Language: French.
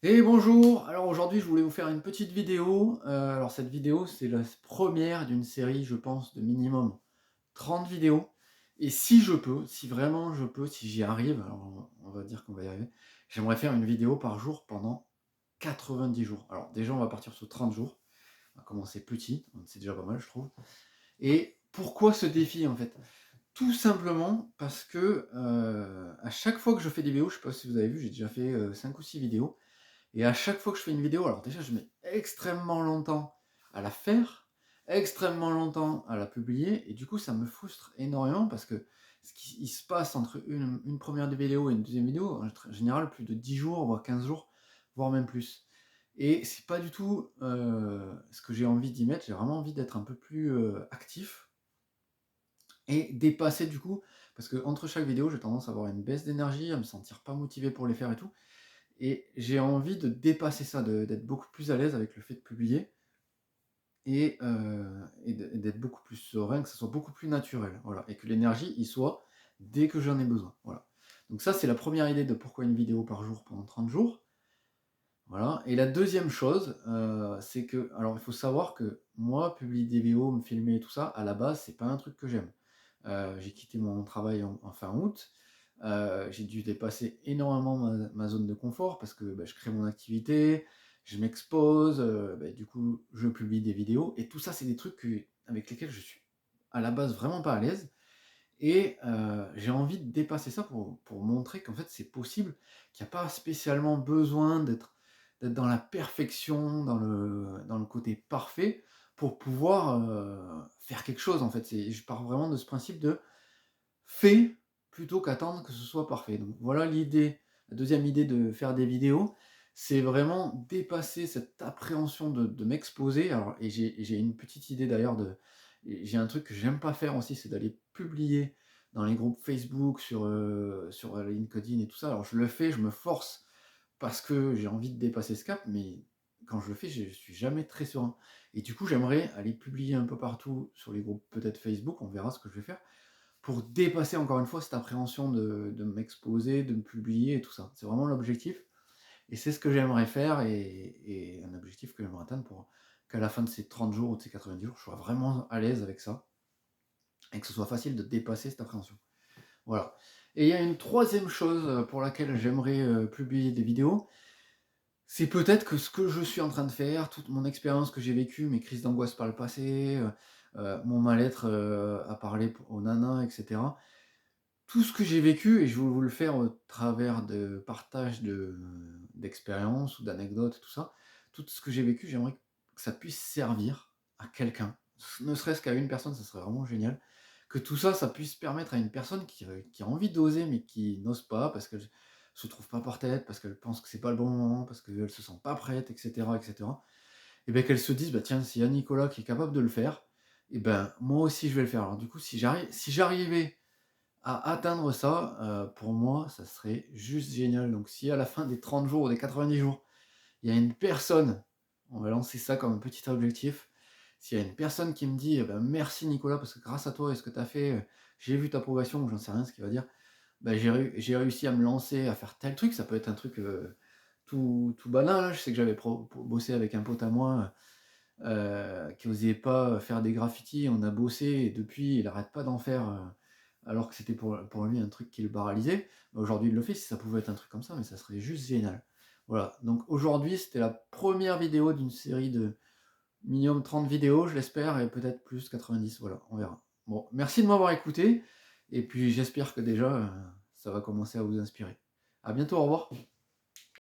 Et bonjour! Alors aujourd'hui, je voulais vous faire une petite vidéo. Alors cette vidéo, c'est la première d'une série, je pense, de minimum 30 vidéos. Et si je peux, si vraiment je peux, si j'y arrive, alors on va dire qu'on va y arriver, j'aimerais faire une vidéo par jour pendant 90 jours. Alors déjà, on va partir sur 30 jours. On va commencer petit, donc c'est déjà pas mal, je trouve. Et pourquoi ce défi en fait? Tout simplement parce que à chaque fois que je fais des vidéos, je sais pas si vous avez vu, j'ai déjà fait 5 ou 6 vidéos. Et à chaque fois que je fais une vidéo, alors déjà je mets extrêmement longtemps à la faire, extrêmement longtemps à la publier, et du coup ça me frustre énormément parce que ce qui il se passe entre une première vidéo et une deuxième vidéo, en général plus de 10 jours, voire 15 jours, voire même plus. Et c'est pas du tout ce que j'ai envie d'y mettre, j'ai vraiment envie d'être un peu plus actif et dépasser du coup, parce que entre chaque vidéo j'ai tendance à avoir une baisse d'énergie, à me sentir pas motivé pour les faire et tout. Et j'ai envie de dépasser ça, d'être beaucoup plus à l'aise avec le fait de publier et d'être beaucoup plus serein, que ça soit beaucoup plus naturel, voilà, et que l'énergie y soit dès que j'en ai besoin, voilà. Donc ça, c'est la première idée de pourquoi une vidéo par jour pendant 30 jours, voilà. Et la deuxième chose, c'est que alors il faut savoir que moi, publier des vidéos, me filmer et tout ça, à la base, c'est pas un truc que j'aime. J'ai quitté mon travail en fin août. J'ai dû dépasser énormément ma zone de confort parce que, bah, je crée mon activité, je m'expose, bah, du coup, je publie des vidéos et tout ça, c'est des trucs avec lesquels je suis à la base vraiment pas à l'aise et j'ai envie de dépasser ça pour montrer qu'en fait, c'est possible, qu'il y a pas spécialement besoin d'être dans la perfection, dans le côté parfait pour pouvoir, faire quelque chose, en fait. Je pars vraiment de ce principe de fait plutôt qu'attendre que ce soit parfait. Donc voilà l'idée, la deuxième idée de faire des vidéos, c'est vraiment dépasser cette appréhension de m'exposer. Alors et j'ai une petite idée d'ailleurs j'ai un truc que j'aime pas faire aussi, c'est d'aller publier dans les groupes Facebook, sur LinkedIn et tout ça. Alors je le fais, je me force parce que j'ai envie de dépasser ce cap, mais quand je le fais, je suis jamais très serein. Et du coup, j'aimerais aller publier un peu partout sur les groupes peut-être Facebook, on verra ce que je vais faire pour dépasser encore une fois cette appréhension de m'exposer, de me publier et tout ça. C'est vraiment l'objectif et c'est ce que j'aimerais faire et un objectif que j'aimerais atteindre pour qu'à la fin de ces 30 jours ou de ces 90 jours, je sois vraiment à l'aise avec ça et que ce soit facile de dépasser cette appréhension. Voilà. Et il y a une troisième chose, pour laquelle j'aimerais, publier des vidéos, c'est peut-être que ce que je suis en train de faire, toute mon expérience que j'ai vécue, mes crises d'angoisse par le passé, mon mal-être, à parler aux nanas et cetera. Tout ce que j'ai vécu et je veux vous le faire au travers de partage d'expériences ou d'anecdotes, tout ça. Tout ce que j'ai vécu, j'aimerais que ça puisse servir à quelqu'un, ne serait-ce qu'à une personne, ça serait vraiment génial. Que tout ça, ça puisse permettre à une personne qui a envie d'oser, mais qui n'ose pas parce qu'elle se trouve pas par tête, parce qu'elle pense que c'est pas le bon moment, parce qu'elle se sent pas prête, et cetera. Et ben qu'elle se dise: «Bah, tiens, s'il y a Nicolas qui est capable de le faire, et ben, moi aussi je vais le faire». Alors du coup, si j'arrivais à atteindre ça, pour moi, ça serait juste génial. Donc si à la fin des 30 jours ou des 90 jours, il y a une personne, on va lancer ça comme un petit objectif, s'il y a une personne qui me dit: «Eh ben, merci Nicolas parce que grâce à toi et ce que tu as fait, j'ai vu ta progression», ou j'en sais rien ce qu'il va dire. Bah, j'ai réussi à me lancer, à faire tel truc, ça peut être un truc, tout banal, hein. Je sais que j'avais bossé avec un pote à moi, qui osait pas faire des graffitis. On a bossé et depuis, il arrête pas d'en faire, alors que c'était pour lui un truc qui le paralysait. Bah, aujourd'hui, il le fait, si ça pouvait être un truc comme ça, mais ça serait juste génial. Voilà, donc aujourd'hui, c'était la première vidéo d'une série de minimum 30 vidéos, je l'espère, et peut-être plus, 90, voilà, on verra. Bon, merci de m'avoir écouté et puis j'espère que déjà, ça va commencer à vous inspirer. À bientôt, au revoir.